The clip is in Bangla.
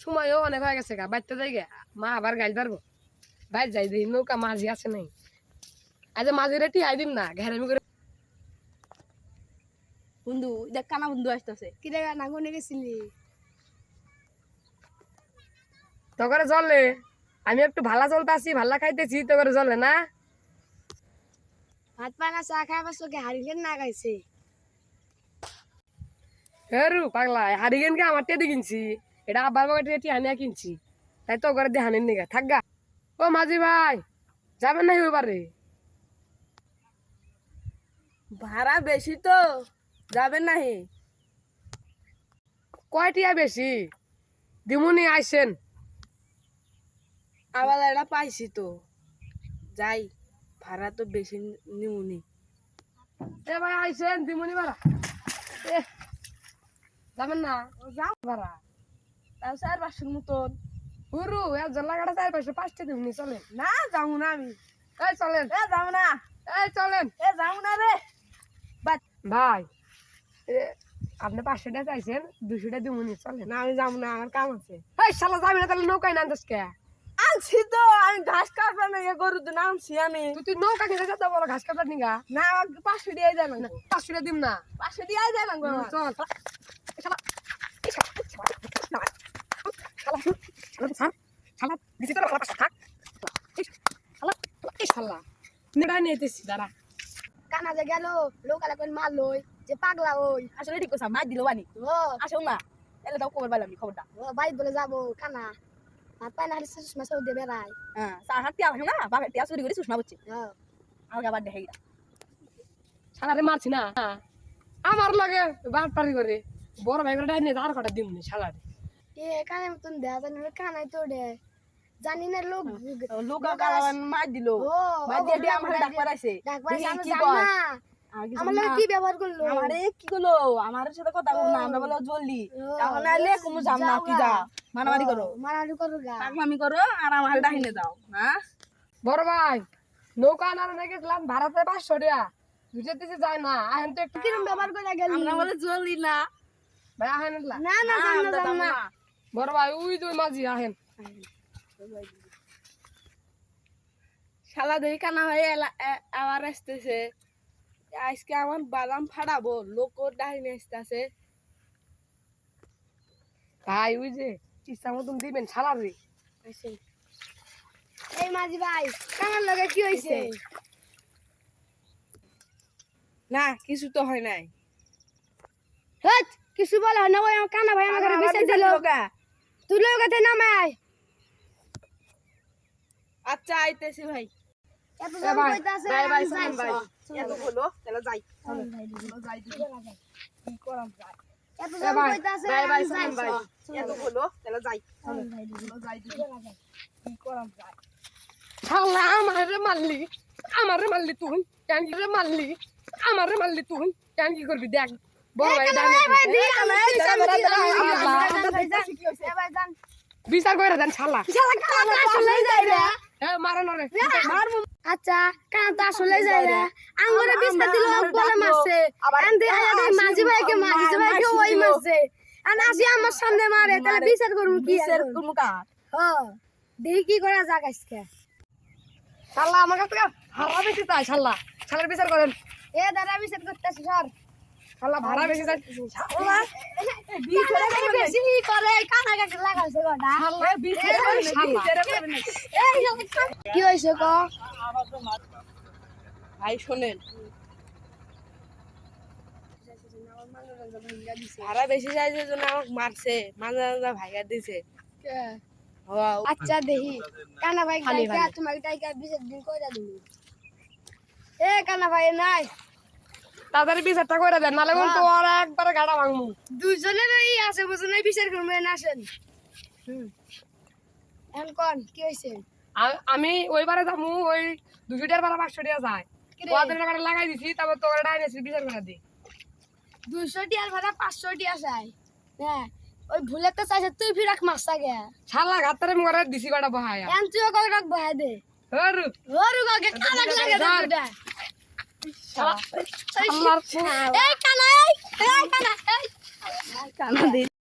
সময়ও অনেক হয়ে গেছে গা বাইতে যাই গে মা আবার গাইল পারবো বাইর যাই দিই নৌকা মাঝি আছে নাই আজ মাঝি রেটি আই দিম না ঘেরামি করে বন্ধু দেখ কানা বন্ধু আসতেছে কি রে না কোনে গেছিলি তো করে চলে আমি একটু ভালা চলতেছি ভালা খাইতেছি তো করে চলে না ভাত পানা চা খাই পাস তোকে হারিকেন না গাইছে হেরু পাগলা হারিকেন কে আমার টেডি কিনছি এটা আবার বাবা টেটি আনিয়া কিনছি তাই তো করে দিয়ে হানির নিগা থাকগা ও মাঝি ভাই যাবেন না এবারে ভাড়া বেশি তো যাবেন নাহি কয়টিয়া বেশি দিমুনি আইসেন আবার এটা পাইছি তো যাই ভাড়া তো বেশি নিউনি এ ভাই আইসেন দিমুনি বাড়া এ যাবেন না যাও বাড়া তাও 4-500 মতন হুরু এ জল্লা গাড়া চাই পাশে 5টা দিমুনি চলেন না যাবো না আমি এই চলেন এ যাবো না এই চলেন এ যাবো না রে ভাই এ আপনি 500 টাকা চাইছেন 200 টাকা দিমুনি চলেন না আমি যাবো না আমার কাম আছে এই শালা যাবি না তাহলে নৌকায় না কে আনছি তো আমি ঘাস কাটবা না ইয়ে গরু তো আনছি আমি তুই নৌকা কিনে যেতে বলো ঘাস কাটার নিগা না আমাকে 500 দিয়ে যাবেন 500 টাকা দিম না 500 দিয়ে যাবেন চল শালা শালা শালা শালা দিছি তোর শালা থাক শালা শালা নিড়া নিতেছি দাঁড়া কানা যে গেল লোকালে কোন মাল লই যে পাগলা ওই আসলে ঠিক কথা মার দিল বানি ও আসো না এলে তাও খবর পাইলাম খবরটা ও বাড়ি বলে যাবো কানা ভাত পানা হারি সুষমা সৌ দিয়ে বেড়াই হ্যাঁ সার হাত টিয়া না বাবা টিয়া চুরি করে সুষমা বলছে হ্যাঁ আমাকে আবার দেখে শালারে মারছি না আমার লাগে বাটপারি করে বড় ভাই করে ডাইনে আর কটা দিমনি শালারে এ কানে মতন দেয়া জানি না কানাই তো দে জানি না লোক লোক কালাবান মার দিল ও মার দিয়ে দিয়ে আমার ডাক পারাইছে ডাকবার দেখি আমি কি জানি কয়। না আর কিছু আমার না। লগে কি ব্যবহার করলো আমারে কি করলো আমার সাথে কথা বল না আমরা বলো জলদি ও, এখন আইলে কুমু যাম না কি যা মারামারি করো মারামারি করো গা পাগলামি করো আর আমার ডাহিনে যাও হ্যাঁ বড় ভাই নৌকা আনার নিয়ে গেছিলাম ভাড়াতে 500 টাকা দুজে দিছে যায় না আহেন তো একটু কিরম ব্যবহার করে গেলি আমরা বলে জলদি না ভাই আহেন না না জান না জান না বড় ভাই ওই দুই মাঝি আহেন শালা দেখি কানা হয়ে আবার আসতেছে আজকে আমার বাদাম ফাড়াবো লোক ডাহিনে আসতেছে ভাই ওই যে ইচ্ছা মতন দিবেন শালারে এই মাঝি ভাই কানার লগে কি হইছে না কিছু তো হয় নাই হট কিছু বলে না ওই আমার কানা ভাই আমাকে বিচার দিল তুই লগে নামাই আচ্ছা আইতেছি ভাই এত এ দাম ভাই, কইতাছে ভাই, ভাই, শুনেন ভাই। এত হলো তাহলে যাই এত এ দাম ভাই, কইতাছে ভাই, ভাই, শুনেন ভাই। এত হলো তাহলে যাই শালা আমারে মারলি তুই কেন কি রে মারলি আমারে মারলি তুই কেন কি করবি দেখ বড় ভাই ডাইনে বিচার করে দেন শালা হ্যাঁ মারে নরে আচ্ছা কানা তো আসলে যায় রে আঙ্গুরে বিস্তা দিল বলে মারছে আন্দি আয়া মাঝি ভাইকে ওই মারছে আর আসি আমার সামনে মারে তাহলে বিচার করব কি বিচার করবো কার হ্যাঁ দেখি কি করা যাক আজকে শালা আমার কাছে ভাড়া বেশি চাই শালা শালার বিচার করেন এ দাদা বিচার করতেছি সর শালা ভাড়া বেশি চাই শালা বেশি করে কানা কাকে লাগাইছে গডা শালা বিচার করেন শালা কি হইছে ক ভাই শোনেন ভাড়া বেশি চাইছে জন্য আমাকে মারছে মাঝে মাঝে ভাইয়া দিছে আচ্ছা দেখি কানা ভাই খালি গাইকা তোমাকে টাইকা বিচার দিন কইরা দিমু এ কানা ভাই নাই তাড়াতাড়ি বিচারটা করে দেন নালে তো আর একবারে গাড়া ভাঙমু দুজনের ওই আছে বুঝনে বিচার করবে না আসেন এখন কোন কি হইছে আমি ওইবারে যাবো ওই 200 টাকার ভাড়া 500 টাকা যায় কিরে? ওদের টাকা লাগাই দিছি তারপর তো ওরা ডাইনেছি বিচার করে দিই 200 টিয়ার ভাড়া 500 টিয়া চাই হ্যাঁ ওই ভুলে তো চাইছে তুই ফিরাক মাছটা গে শালা ঘাতরে মুরে দিছি কটা বহায়া এখন তুই ওকে রাখ বহাই দে হরু ওর ওকে কানা লাগে দুটা শালা এই কানা এই কানা এই কানা দিন